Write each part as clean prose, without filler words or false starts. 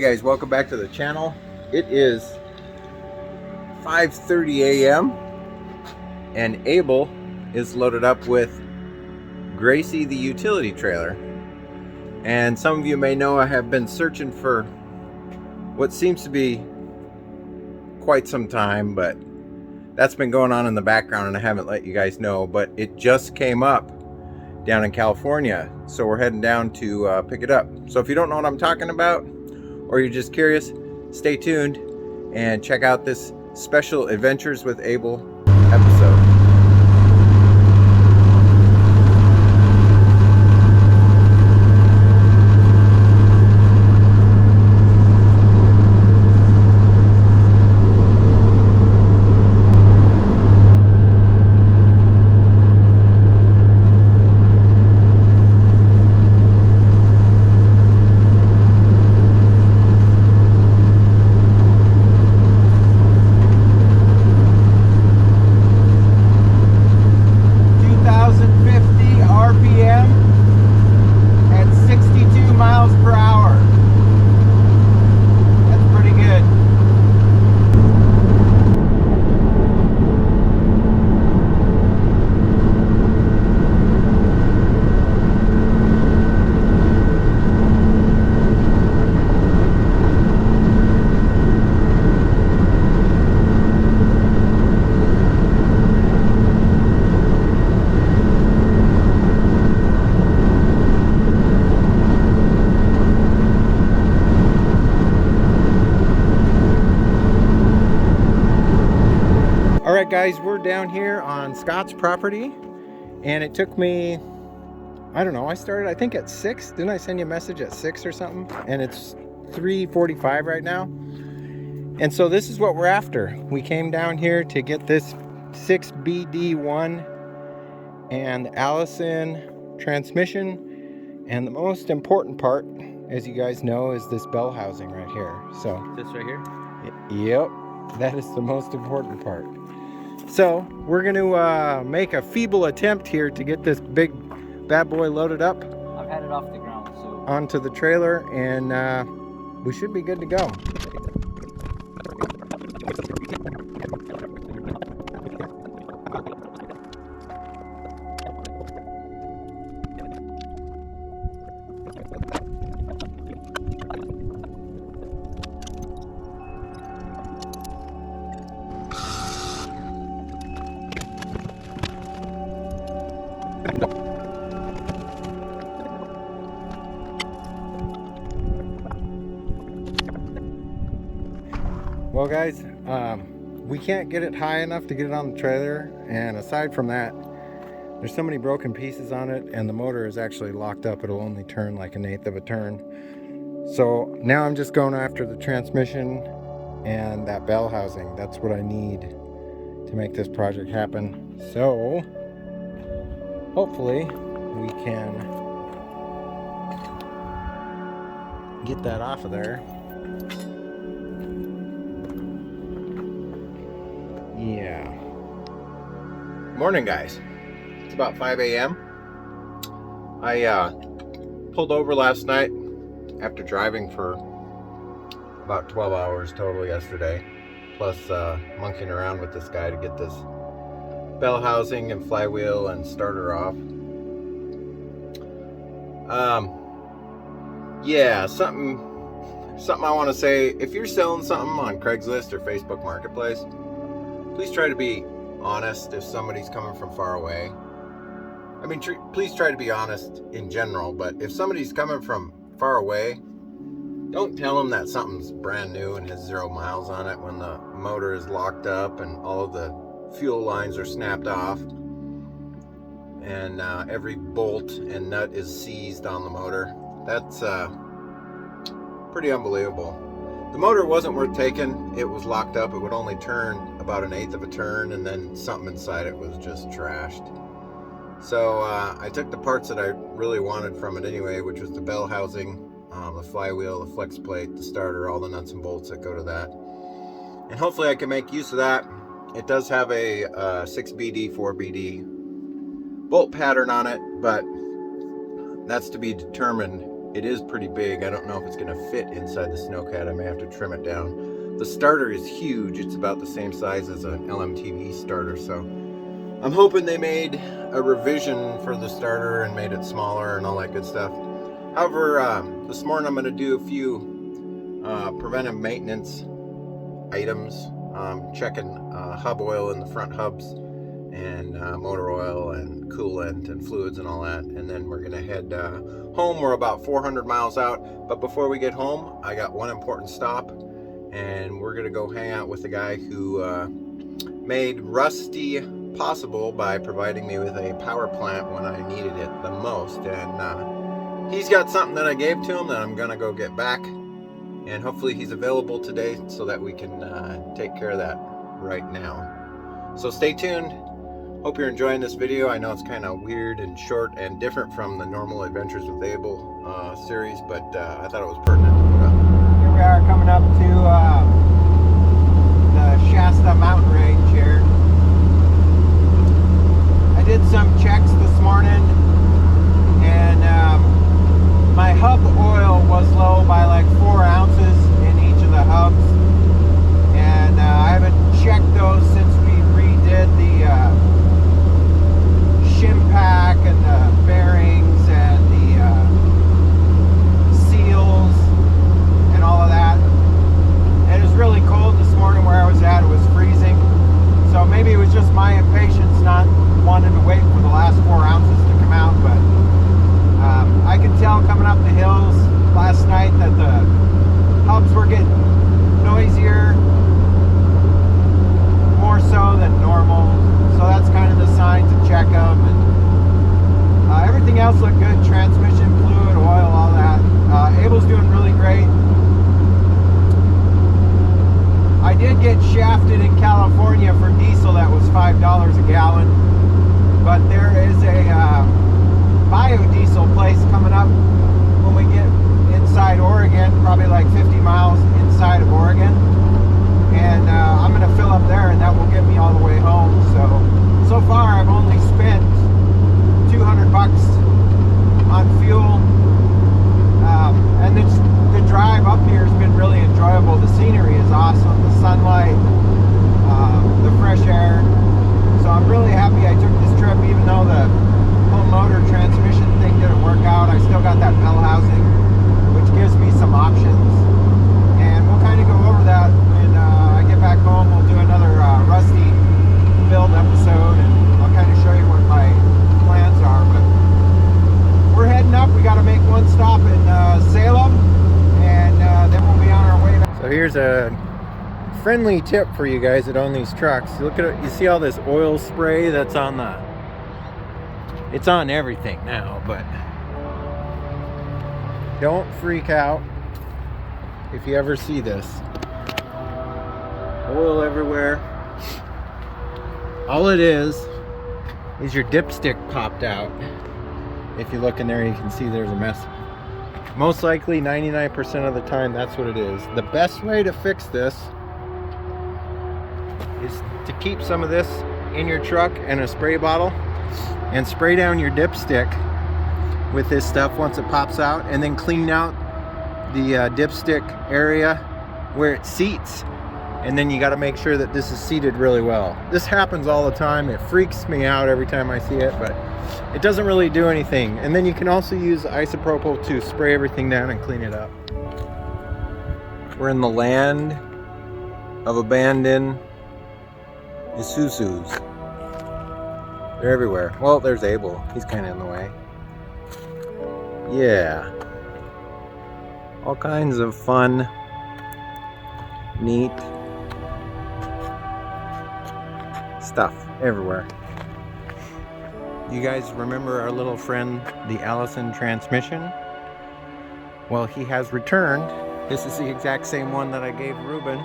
guys, welcome back to the channel. It is 5:30 a.m. and Abel is loaded up with Gracie the utility trailer. And some of you may know I have been searching for what seems to be quite some time, but that's been going on in the background and I haven't let you guys know, but it just came up down in California, so we're heading down to pick it up. So if you don't know what I'm talking about, or you're just curious, stay tuned and check out this special Adventures with Abel episode. Alright guys, we're down here on Scott's property and it took me, I don't know, I started I think at 6. Didn't I send you a message at 6 or something? And it's 3:45 right now. And so this is what we're after. We came down here to get this 6BD1 and Allison Transmission. And the most important part, as you guys know, is this bell housing right here. So this right here? Yep, that is the most important part. So we're going to make a feeble attempt here to get this big bad boy loaded up. I've had it off the ground, so onto the trailer, and we should be good to go. Well guys, we can't get it high enough to get it on the trailer, and aside from that, there's so many broken pieces on it and the motor is actually locked up. It'll only turn like 1/8 of a turn. So now I'm just going after the transmission and that bell housing. That's what I need to make this project happen. So hopefully we can get that off of there. Yeah. Morning guys. It's about 5 a.m. I pulled over last night after driving for about 12 hours total yesterday, plus monkeying around with this guy to get this bell housing and flywheel and starter off. Yeah, something I want to say. If you're selling something on Craigslist or Facebook Marketplace, please try to be honest if somebody's coming from far away. I mean, please try to be honest in general, but if somebody's coming from far away, don't tell them that something's brand new and has 0 miles on it when the motor is locked up and all of the fuel lines are snapped off and every bolt and nut is seized on the motor. That's pretty unbelievable. The motor wasn't worth taking. It was locked up. It would only turn about 1/8 of a turn, and then something inside it was just trashed. So I took the parts that I really wanted from it anyway, which was the bell housing, the flywheel, the flex plate, the starter, all the nuts and bolts that go to that. And hopefully I can make use of that. It does have a 6BD, 4BD bolt pattern on it, but that's to be determined it is pretty big. I don't know if it's going to fit inside the Snowcat. I may have to trim it down. The starter is huge. It's about the same size as an LMTV starter, so I'm hoping they made a revision for the starter and made it smaller and all that good stuff. However, this morning I'm going to do a few preventive maintenance items, checking hub oil in the front hubs and motor oil and coolant and fluids and all that, and then we're gonna head home. We're about 400 miles out, but before we get home I got one important stop, and we're gonna go hang out with the guy who made Rusty possible by providing me with a power plant when I needed it the most. And he's got something that I gave to him that I'm gonna go get back, and hopefully he's available today so that we can take care of that right now. So stay tuned. Hope you're enjoying this video. I know it's kind of weird and short and different from the normal Adventures with Abel series, but I thought it was pertinent to put up. Here we are coming up to the Shasta mountain range here. I did some checks this morning, and my hub oil was low by like 4 ounces in each of the hubs, and I haven't checked those since we redid the shim pack and the bearings and the seals and all of that. And it was really cold this morning where I was at. It was freezing, so maybe it was just my impatience not wanting to wait for the last 4 ounces to come out. But I could tell coming up the hills last night that the hubs were getting noisier, more so than normal, so that's kind of the sign to check them. And everything else looked good: transmission, fluid, oil, all that. Abel's doing really great. I did get shafted in California for diesel that was $5 a gallon, but there is a biodiesel place coming up when we get inside Oregon, probably like 50 miles inside of Oregon, and I'm going to fill up there, and that will get me all the way home. So far I've only spent $200 on fuel, and the drive up here has been really enjoyable. The scenery is awesome, the sunlight, the fresh air. So I'm really happy I took this trip, even though the whole motor transmission thing didn't work out. I still got that bell housing, which gives me some options, and we'll kind of go over that when I get back home. We'll do another Rusty build episode, and I'll kind of show you what my plans are. But we're heading up. We got to make one stop in Salem, and then we'll be on our way back. So here's a friendly tip for you guys that own these trucks. Look at it. You see all this oil spray that's on the, it's on everything now, but don't freak out if you ever see this. Oil everywhere. All it is your dipstick popped out. If you look in there, you can see there's a mess. Most likely 99% of the time that's what it is. The best way to fix this is to keep some of this in your truck in a spray bottle and spray down your dipstick with this stuff once it pops out, and then clean out the dipstick area where it seats. And then you got to make sure that this is seated really well. This happens all the time. It freaks me out every time I see it, but it doesn't really do anything. And then you can also use isopropyl to spray everything down and clean it up. We're in the land of abandoned Isuzus. They're everywhere. Well, there's Abel. He's kind of in the way. Yeah. All kinds of fun, neat stuff everywhere. You guys remember our little friend, the Allison Transmission? Well, he has returned. This is the exact same one that I gave Ruben.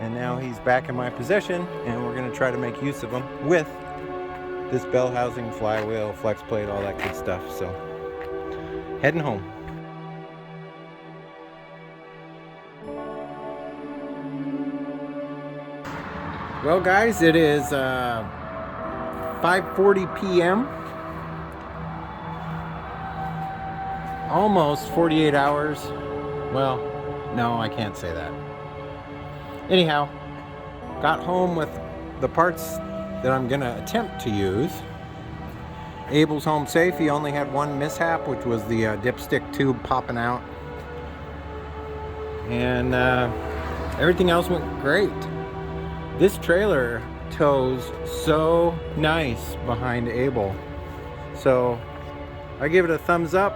And now he's back in my possession, and we're going to try to make use of him with this bell housing, flywheel, flex plate, all that good stuff. So, heading home. Well, guys, it is 5:40 p.m. almost 48 hours. Well, no, I can't say that. Anyhow, got home with the parts that I'm gonna attempt to use. Abel's home safe. He only had one mishap, which was the dipstick tube popping out. And everything else went great. This trailer tows so nice behind Abel. So I give it a thumbs up.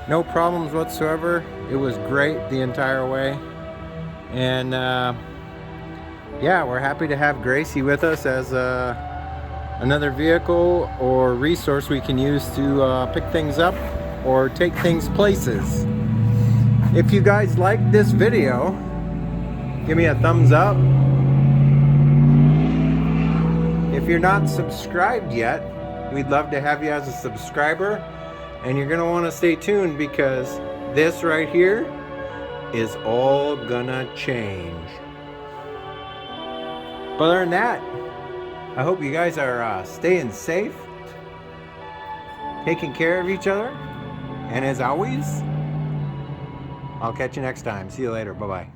No problems whatsoever. It was great the entire way. And yeah, we're happy to have Gracie with us as another vehicle or resource we can use to pick things up or take things places. If you guys like this video, give me a thumbs up. If you're not subscribed yet, we'd love to have you as a subscriber. And you're gonna wanna stay tuned because this right here is all gonna change. But other than that, I hope you guys are staying safe, taking care of each other, and as always, I'll catch you next time. See you later. Bye-bye.